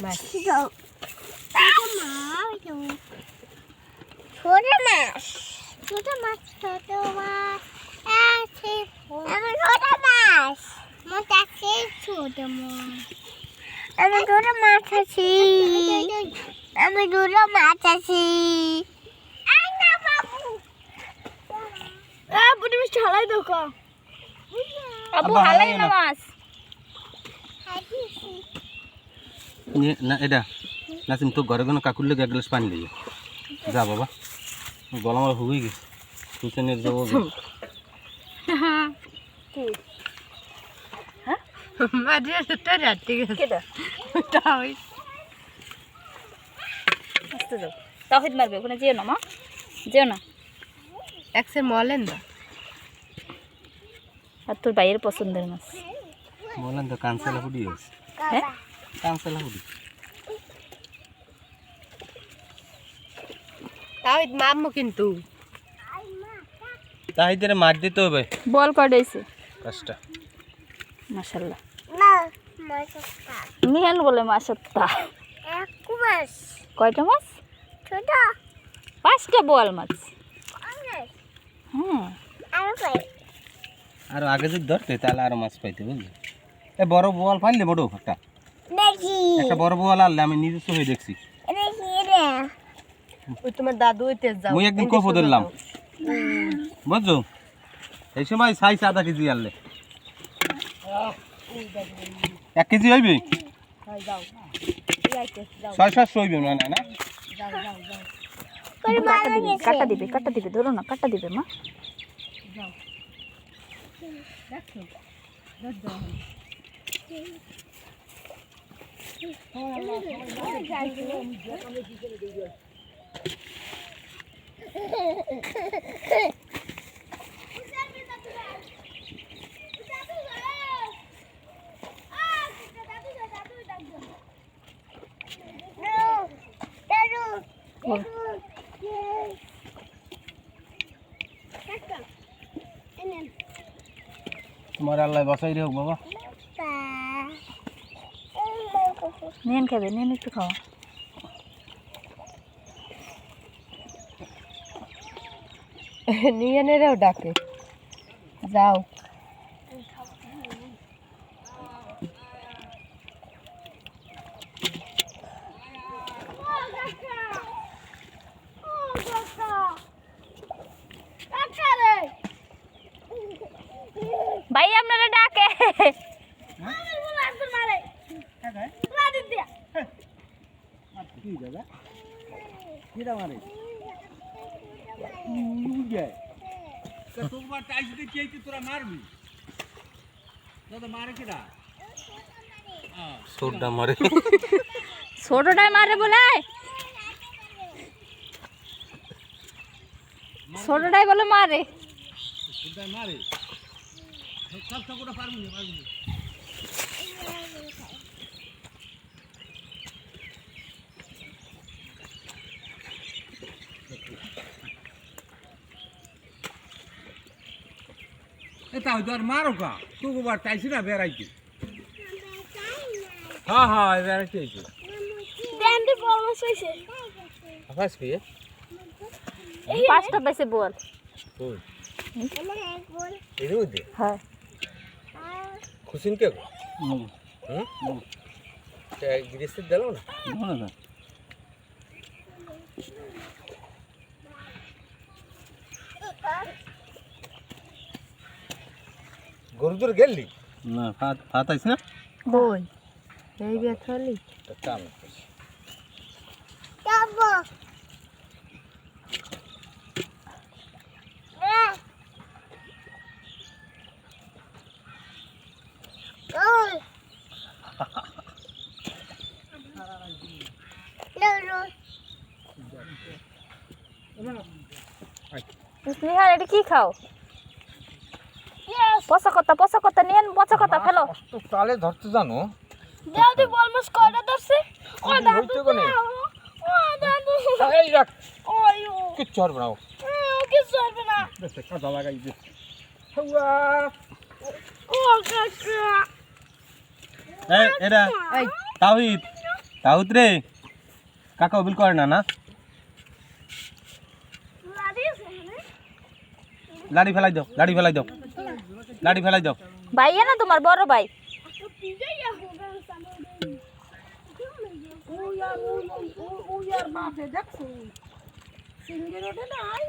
মাছ ছোট মাছ ছোট মাছ ছোট মাছ আছে আমি ছোট মাছ মাছ আছে ছোট মাছ আমি ছোট মাছ আছি আমি ছোট মাছ আছি আব্বু তুমি ছলাই দেখো আব্বু হালাই না মাছ না এটা নাসিম তো ঘরে কোনো কাকুর লেগে এক গ্লাস পানি দিয়ে যা বাবা গলা আমার হুয়ে গেছে কিচেনের যাবো মাঝে তো রাতে গেছে তাই আস্তে যাও তাহিদ মারবে ওখানে যেও না মা যেও না একসে মলেন না আর তোর বাইরের পছন্দের মাছ বললেন তো কাঁচলা ফুটি গেছে হ্যাঁ কাঁচলা ফুটি তাহিদ মামু কিন্তু তাহিদের মার দিতে হবে বল কটাইছে কাজটা মাশাআল্লাহ না মাছটা নিহান বলে মাছটা এক মাছ কয়টা মাছ ছোট 5টা বোয়াল মাছ অনেক হ্যাঁ আর কই আর আগে যদি ধরতে তাহলে আরো মাছ পাইতে বুঝলি এ বড় বোয়াল পাইলে বড় একটা দেখি একটা বড় বোয়াল আনলে আমি নিজস্ব হয়ে দেখছি দেখি রে ওই তোমার দাদু হইতে যাও মুই একদিন কফ ধরলাম বুঝছো এই সময় সাইজ আধা কেজি আনলে 1 কেজি হইবে যাও 600 হইবে না না কাটা দিবে ধরো না কাটা দিবে মা তোমার আল্লাহ বাঁচাই রে হোক বাবা নেন খাবে নেন একটু খাও নিয়ে নেরেও ডাকে যাও ভাই আপনারা ডাকে কি দাদা কিরা মারে তোমরা টাইস দেখি কি তোরা মারবি দাদা মারে কিরা সোডা মারে ছোটটাই মারে বলে ছোটটাই বলে মারে সোডা মারে সব সবটা পারবি না এটা হয়তো আর মারো কা তোকে বার চাইছি না বেড়াইতে হ্যাঁ হ্যাঁ বেড়াইতে আইছি ব্যান্ডি বল মাছ হইছে আকাশ কি 5টা বেশি বল কই আমার এক বল এর মধ্যে হ্যাঁ খুশিন কে হুম গ্রিসে দিলো না না গরুদুর গেলি না ফাত আইছ না বই এই বেথলি চাল যাবো নিহার এটা কি খাও পচা কথা নিয়ে পচা কথা ফেলো তো তালে ধরতে জানো দাদু বল মাছ কয়টা ধরছে ও দাদু ও দাদু এই রাখ ওয়ো কিচ্ছু হবে না কিছু হবে না বেশি কাদা লাগাই দে ও কাকা এই এটা এই তাওহিদ তাউত রে কাকা বিল করে না না লাড়ি ফেলাই দাও লাড়ি ফেলাই দাও লাড়ি ফেলাই দাও ভাইয়া না তোমার বড় ভাই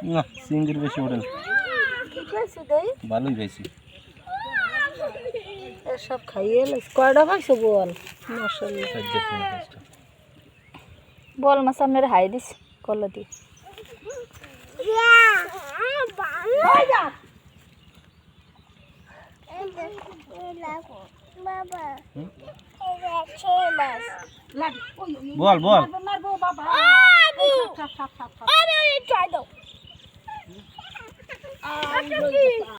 না সিঙ্গির বেশি ওঠে না ভালোই বেশি সব খাইয়ে কয়টা পাইছো বল বল মাছ আপনার হাই দিস কল দি বাবা বল বল আমি